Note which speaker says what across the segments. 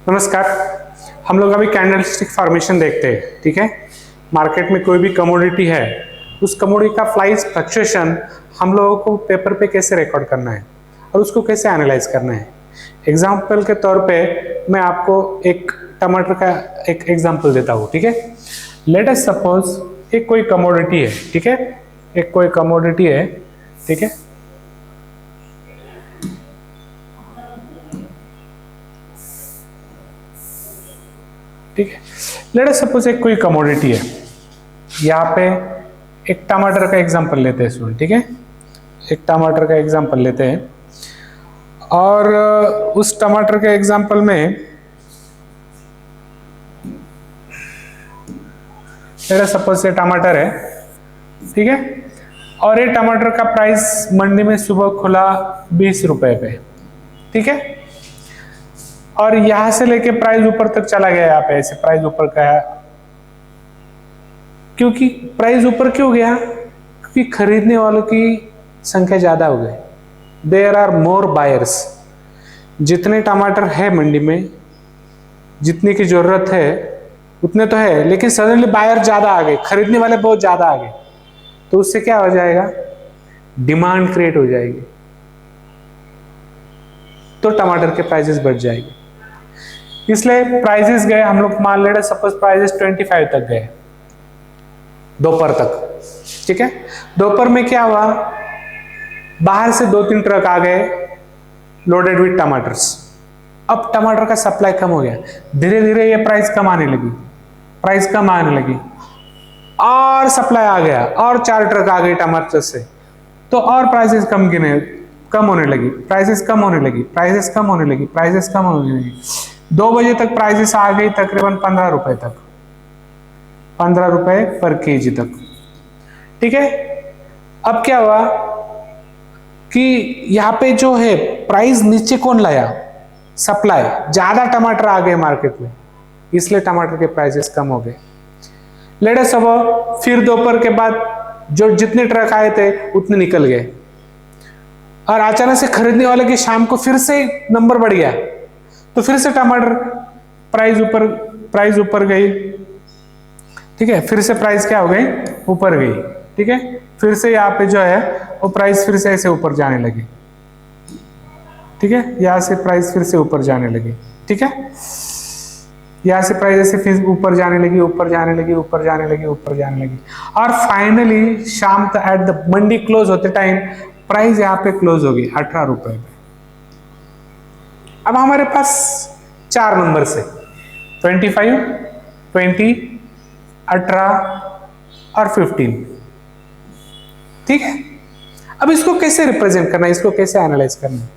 Speaker 1: नमस्कार। हम लोग अभी कैंडलस्टिक फॉर्मेशन देखते हैं। ठीक है, मार्केट में कोई भी कमोडिटी है, उस कमोडिटी का प्राइस फ्लक्चुएशन हम लोगों को पेपर पे कैसे रिकॉर्ड करना है और उसको कैसे एनालाइज करना है। एग्जाम्पल के तौर पे मैं आपको एक टमाटर का एक एग्जाम्पल देता हूँ। ठीक है, लेट अस सपोज एक कोई कमोडिटी है। ठीक है, एक कोई कमोडिटी है। ठीक है, ठीक है, लेट अस सपोज एक कोई कमोडिटी है। यहाँ पे एक टमाटर का एग्जांपल लेते हैं स्टूडेंट। ठीक है, एक टमाटर का एग्जांपल लेते हैं और उस टमाटर के एग्जांपल में लेट अस सपोज ये टमाटर है। ठीक है, और ये टमाटर का प्राइस मंडी में सुबह खुला 20 रुपए पे। ठीक है, और यहां से लेके प्राइस ऊपर तक चला गया। यहाँ पे ऐसे प्राइस ऊपर का है। क्योंकि प्राइस ऊपर क्यों गया? क्योंकि खरीदने वालों की संख्या ज्यादा हो गई। There are more buyers. जितने टमाटर है मंडी में, जितनी की जरूरत है उतने तो है, लेकिन सडनली बायर ज्यादा आ गए, खरीदने वाले बहुत ज्यादा आ गए। तो उससे क्या हो जाएगा? डिमांड क्रिएट हो जाएगी, तो टमाटर के प्राइसेस बढ़ जाएंगे। इसलिए प्राइसेस गए, हम लोग मान ले सपोज प्राइसेस 25 तक गए दोपहर तक। ठीक है, दोपहर में क्या हुआ? बाहर से 2-3 ट्रक आ गए लोडेड विद टमाटर्स। अब टमाटर का सप्लाई कम हो गया, धीरे धीरे ये प्राइस कम आने लगी, प्राइस कम आने लगी, और सप्लाई आ गया और 4 ट्रक आ गए टमाटर से, तो और प्राइसेस कम होने लगी, प्राइसेस कम होने लगी, प्राइसेस कम होने लगी, प्राइसेस कम होने लगी। 2 बजे तक प्राइसेस आ गई तकरीबन 15 रुपए तक, 15 रुपए पर केजी तक। ठीक है, अब क्या हुआ कि यहाँ पे जो है प्राइस नीचे कौन लाया? सप्लाई। ज्यादा टमाटर आ गए मार्केट में, इसलिए टमाटर के प्राइसेस कम हो गए। लेट अस सपोज फिर दोपहर के बाद जो जितने ट्रक आए थे उतने निकल गए, और अचानक से खरीदने वाले की शाम को फिर से नंबर बढ़ गया, तो फिर से टमाटर प्राइस ऊपर गई। ठीक है, फिर से प्राइस क्या हो गई? ऊपर गई। ठीक है, फिर से यहाँ पे जो है वो प्राइस फिर से ऐसे ऊपर जाने लगी। ठीक है, यहाँ से प्राइस फिर से ऊपर जाने लगी। ठीक है, यहाँ से प्राइस ऐसे फिर ऊपर जाने लगी, ऊपर जाने लगी, ऊपर जाने लगी, ऊपर जाने लगी, और फाइनली शाम तक एट द मंडी क्लोज होते टाइम प्राइस यहाँ पे क्लोज होगी 18 रुपए। अब हमारे पास 4 नंबर से 25, 20, 18 और 15। ठीक है, अब इसको कैसे रिप्रेजेंट करना है, इसको कैसे एनालाइज करना है?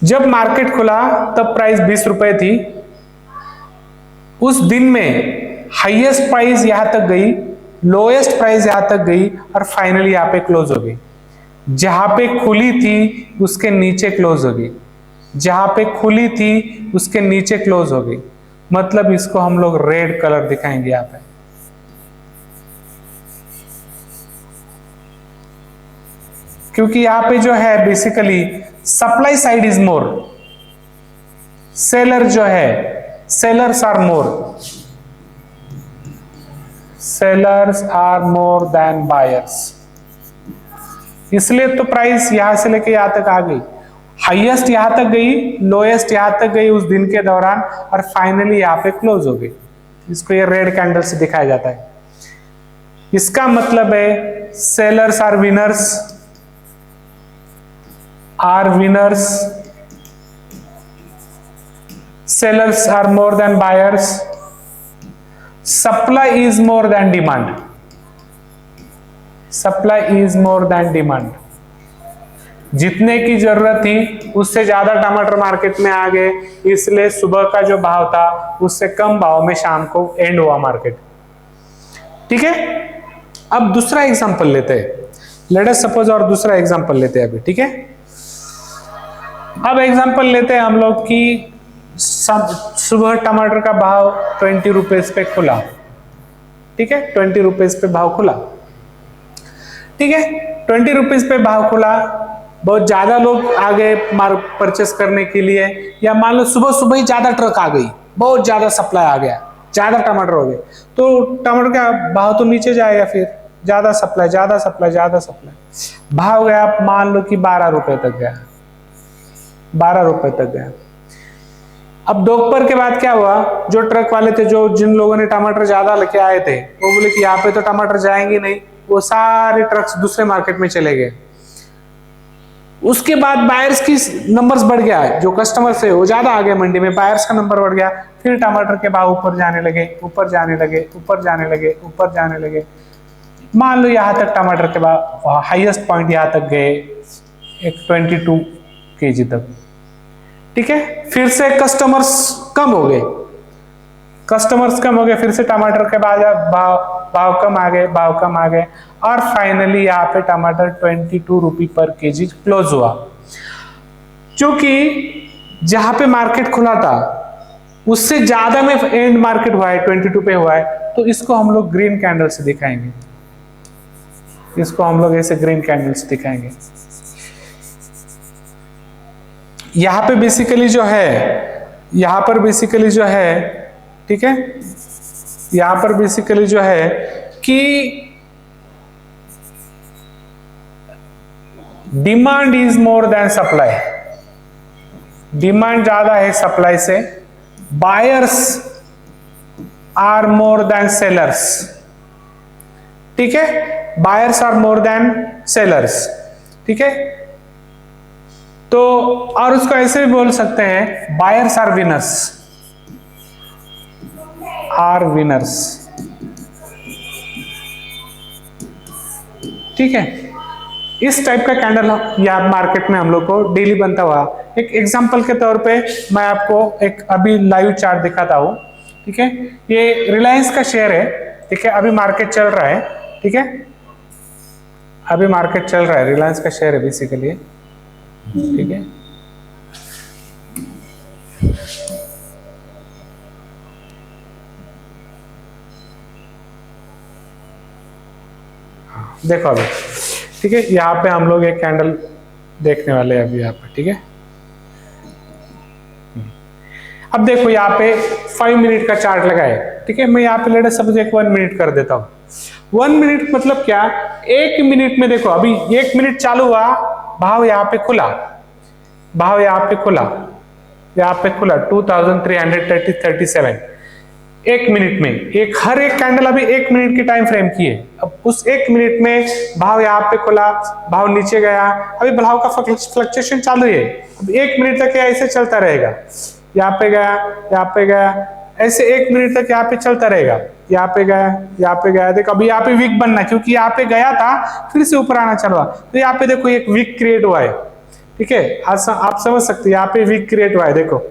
Speaker 1: जब मार्केट खुला तब प्राइस 20 रुपए थी। उस दिन में हाईएस्ट प्राइस यहां तक गई, लोएस्ट प्राइस यहां तक गई, और फाइनली यहां पे क्लोज हो गई। जहां पे खुली थी उसके नीचे क्लोज हो गई, जहां पे खुली थी उसके नीचे क्लोज हो गई। मतलब इसको हम लोग रेड कलर दिखाएंगे यहां पे। क्योंकि यहां पे जो है basically supply side is more, seller जो है, sellers are more, sellers are more than buyers. इसलिए तो प्राइस यहां से लेके यहां तक आ गई, हाईएस्ट यहां तक गई, लोएस्ट यहां तक गई उस दिन के दौरान, और फाइनली यहां पे क्लोज हो गई। इसको ये रेड कैंडल से दिखाया जाता है। इसका मतलब है sellers are winners, sellers are more than buyers, supply is more than demand, supply is more than demand। जितने की जरूरत थी उससे ज्यादा टमाटर मार्केट में आ गए, इसलिए सुबह का जो भाव था उससे कम भाव में शाम को एंड हुआ मार्केट। ठीक है, अब दूसरा एग्जांपल लेते हैं। लेट अस सपोज और दूसरा एग्जांपल लेते हैं अभी। ठीक है, अब एग्जांपल लेते हैं हम लोग कि सुबह टमाटर का भाव 20 रुपीज पे खुला। ठीक है, 20 रुपीज पे भाव खुला। ठीक है, 20 रुपीज पे भाव खुला। बहुत ज्यादा लोग आ गए परचेस करने के लिए, या मान लो सुबह सुबह ही ज्यादा ट्रक आ गई, बहुत ज्यादा सप्लाई आ गया, ज्यादा टमाटर हो गए, तो टमाटर का भाव तो नीचे जाएगा। फिर ज्यादा सप्लाई ज्यादा सप्लाई ज्यादा सप्लाई, भाव गया मान लो कि 12 रुपए तक गया, 12 रुपए तक गया। अब दोपहर के बाद क्या हुआ, जो ट्रक वाले थे, जो जिन लोगों ने टमाटर ज्यादा लेके आए थे, वो बोले कि यहाँ पे तो टमाटर जाएंगे नहीं, वो सारे ट्रक्स दूसरे मार्केट में चले गए। उसके बाद बायर्स की नंबर्स बढ़ गया, जो कस्टमर थे वो ज्यादा आ गए मंडी में, बायर्स का नंबर बढ़ गया, फिर टमाटर के भाव ऊपर जाने लगे, ऊपर जाने लगे, ऊपर जाने लगे, ऊपर जाने लगे। मान लो यहाँ तक टमाटर के भाव हाईएस्ट पॉइंट यहाँ तक गए, एक 22 केजी तक, ठीक है। फिर से कस्टमर्स कम हो गए, कस्टमर्स कम हो गए, फिर से टमाटर के भाव कम आ गए, भाव कम आ गए, और फाइनली यहाँ पे टमाटर 22 रुपये पर केजी क्लोज हुआ। क्योंकि जहां पे मार्केट खुला था उससे ज्यादा में एंड मार्केट हुआ है, 22 पे हुआ है, तो इसको हम लोग ग्रीन कैंडल से दिखाएंगे, इसको हम लोग ऐसे ग्रीन कैंडल से दिखाएंगे। यहां पे बेसिकली जो है, यहां पर बेसिकली जो है, ठीक है, यहां पर बेसिकली जो है कि demand is more than supply, demand ज्यादा है सप्लाई से, buyers are more than sellers, ठीक है, buyers are more than sellers, ठीक है। तो और उसको ऐसे भी बोल सकते हैं, buyers are winners, are winners, ठीक है। इस टाइप का कैंडल या मार्केट में हम लोग को डेली बनता हुआ, एक एग्जांपल के तौर पे मैं आपको एक अभी लाइव चार्ट दिखाता हूं, ठीक है। ये रिलायंस का शेयर है, ठीक है, अभी मार्केट चल रहा है, ठीक है, अभी मार्केट चल रहा है, रिलायंस का शेयर है बेसिकली, ठीक है। देखो अभी, ठीक है, यहाँ पे हम लोग एक कैंडल देखने वाले हैं अभी यहाँ पे, ठीक है। अब देखो यहाँ पे 5 मिनट का चार्ट लगा है, ठीक है। मैं यहाँ पे लेट सपोज एक 1 मिनट कर देता हूँ। 1 मिनट मतलब क्या, 1 मिनट में देखो अभी 1 मिनट चालू हुआ, भाव यहाँ पे खुला, भाव यहाँ पे खुला, यहाँ पे खुला 2337 1 मिनट में। एक हर एक कैंडल अभी 1 मिनट की टाइम फ्रेम की है। अब उस 1 मिनट में भाव यहाँ पे खुला, भाव नीचे गया, अभी भाव का फ्लक्चुएशन चालू है। अब 1 मिनट तक ऐसे चलता रहेगा, यहाँ पे गया, यहाँ पे गया, ऐसे 1 मिनट तक यहाँ पे चलता रहेगा, यहाँ पे गया, यहाँ पे गया। देखो अभी यहाँ पे वीक बनना, क्योंकि यहाँ पे गया था फिर से ऊपर आना चला, तो यहाँ पे देखो एक वीक क्रिएट हुआ है, ठीक है। आप समझ सकते हैं, यहाँ पे वीक क्रिएट हुआ है, देखो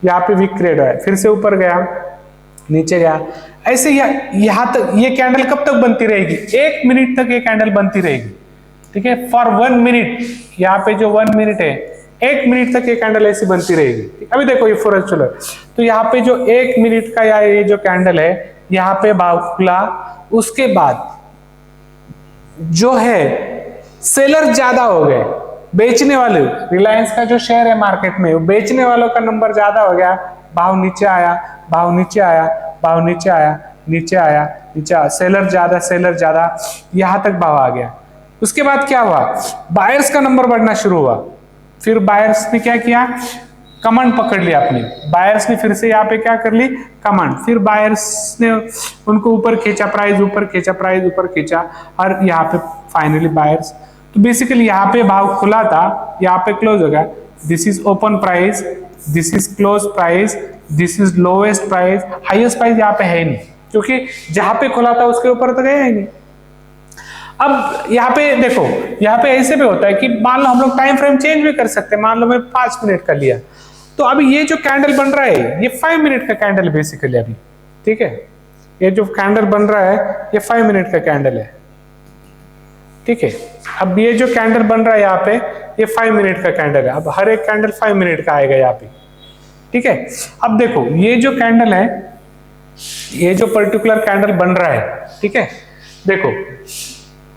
Speaker 1: यहाँ पे वीक क्रिएट हुआ है, फिर से ऊपर गया, नीचे गया, ऐसे यहाँ तक ये कैंडल कब तक बनती रहेगी, 1 मिनट तक ये कैंडल बनती रहेगी, ठीक है। फॉर 1 मिनट, यहाँ पे जो 1 मिनट है, 1 मिनट तक ये कैंडल ऐसी बनती रहेगी। अभी देखो ये फॉरेस्ट चलो, तो यहाँ पे जो 1 मिनट का या ये जो कैंडल है, यहाँ पे भाव खुला, उसके बाद जो है सेलर ज्यादा हो गए, बेचने वाले, रिलायंस का जो शेयर है मार्केट में, बेचने वालों का नंबर ज्यादा हो गया, भाव नीचे आया, भाव नीचे आया, भाव नीचे आया, नीचे आया, नीचे आया, सेलर ज्यादा, सेलर ज्यादा, यहां तक भाव आ गया। उसके बाद क्या हुआ, बायर्स का नंबर बढ़ना शुरू हुआ। फिर बायर्स ने क्या किया, कमांड पकड़ लिया अपनी, बायर्स ने फिर से यहाँ पे क्या कर ली, कमांड। फिर बायर्स ने उनको ऊपर खींचा, प्राइस ऊपर खींचा, प्राइस ऊपर खींचा, और यहाँ पे फाइनली बायर्स, तो बेसिकली यहाँ पे भाव खुला था, यहाँ पे क्लोज हो गया। This is open price, this is close price, this is lowest price, highest price यहाँ पे है नहीं, क्योंकि जहां पे खुला था उसके ऊपर तो गया ही नहीं। अब यहाँ पे देखो, यहाँ पे ऐसे भी होता है कि मान लो हम लोग टाइम फ्रेम चेंज भी कर सकते हैं, मान लो मैं 5 मिनट का लिया, तो अभी ये जो कैंडल बन रहा है ये 5 मिनट का कैंडल बेसिकली अभी, ठीक है। ये जो कैंडल बन रहा है ये 5 मिनट का कैंडल है, ठीक है। अब ये जो कैंडल बन रहा है यहाँ पे, ये 5 मिनट का कैंडल है। अब हर एक कैंडल 5 मिनट का आएगा यहाँ पे, ठीक है। अब देखो ये जो कैंडल है, ये जो पर्टिकुलर कैंडल बन रहा है, ठीक है, देखो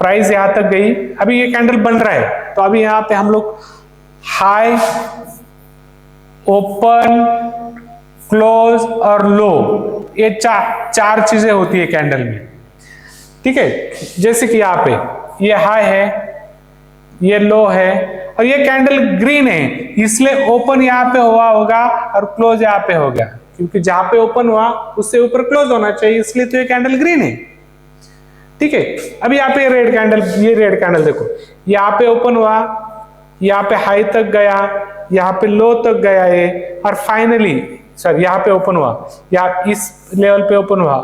Speaker 1: प्राइस यहां तक गई, अभी ये कैंडल बन रहा है, तो अभी यहाँ पे हम लोग हाई, ओपन, क्लोज और लो, ये चार चीजें होती है कैंडल में, ठीक है। जैसे कि यहाँ पे ये हाई है, ये लो है और ये कैंडल ग्रीन है, इसलिए ओपन यहाँ पे हुआ होगा और क्लोज यहाँ पे हो गया, क्योंकि जहां पे ओपन हुआ उससे ऊपर क्लोज होना चाहिए, इसलिए तो ये कैंडल ग्रीन है, ठीक है। अब यहाँ पे रेड कैंडल, ये रेड कैंडल देखो, यहाँ पे ओपन हुआ, यहाँ पे हाई तक गया, यहाँ पे लो तक गया है और फाइनली सर यहाँ पे ओपन हुआ, यहाँ इस लेवल पे ओपन हुआ,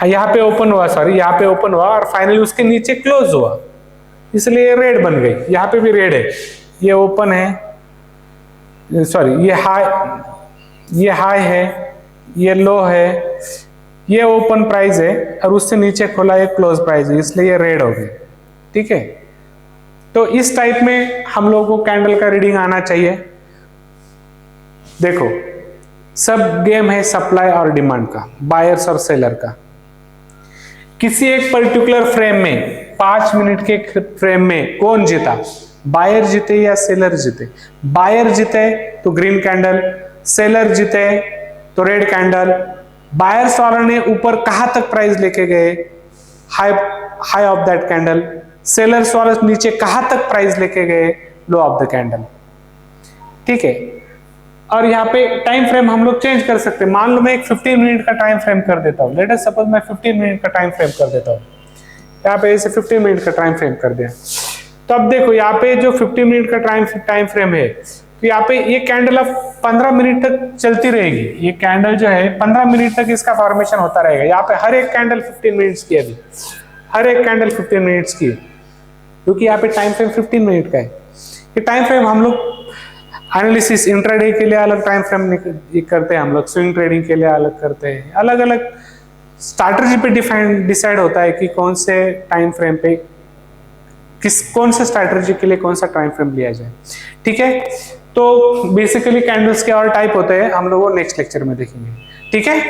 Speaker 1: यहाँ पे ओपन हुआ, सॉरी यहाँ पे ओपन हुआ और फाइनली उसके नीचे क्लोज हुआ, इसलिए रेड बन गई। यहाँ पे भी रेड है, ये ओपन है, सॉरी ये हाई है, ये लो है, ये ओपन प्राइस है और उससे नीचे खोला ये क्लोज प्राइस है, इसलिए ये रेड हो गई, ठीक है। तो इस टाइप में हम लोगों को कैंडल का रीडिंग आना चाहिए। देखो सब गेम है सप्लाई और डिमांड का, बायर्स और सेलर का। किसी एक पर्टिकुलर फ्रेम में 5 मिनट के फ्रेम में कौन जीता, बायर जीते या सेलर जीते? बायर जीते तो ग्रीन कैंडल, सेलर जीते तो रेड कैंडल। बायर्स वालों ने ऊपर कहां तक प्राइस लेके गए, high of that candle, sellers वाले नीचे कहां तक प्राइस लेके गए, लो ऑफ द कैंडल, ठीक है। और यहाँ पे टाइम फ्रेम हम लोग चेंज कर सकते हैं। मान लो मैं एक 15 मिनट का टाइम फ्रेम कर देता हूँ, लेट अस सपोज मैं 15 मिनट का टाइम फ्रेम कर देता हूँ, यहाँ पे इसे 15 मिनट का टाइम फ्रेम कर दिया। तो अब देखो यहाँ पे जो 15 मिनट का टाइम फ्रेम है, तो यहाँ पे ये कैंडल अब 15 मिनट तक चलती रहेगी। ये कैंडल जो है 15 मिनट तक इसका फॉर्मेशन होता रहेगा। यहाँ पे हर एक कैंडल 15 मिनट्स की, अभी हर एक कैंडल 15 मिनट्स की, क्योंकि यहाँ पे टाइम फ्रेम 15 मिनट का है। ये टाइम फ्रेम हम लोग एनालिसिस, इंट्राडे के लिए अलग टाइम फ्रेम करते हैं हम लोग, स्विंग ट्रेडिंग के लिए अलग करते हैं, अलग अलग स्ट्रैटेजी पे डिसाइड होता है कि कौन से टाइम फ्रेम पे कौन से स्ट्रैटेजी के लिए कौन सा टाइम फ्रेम लिया जाए, ठीक है। तो बेसिकली कैंडल्स के और टाइप होते हैं, हम लोग वो नेक्स्ट लेक्चर में देखेंगे, ठीक है।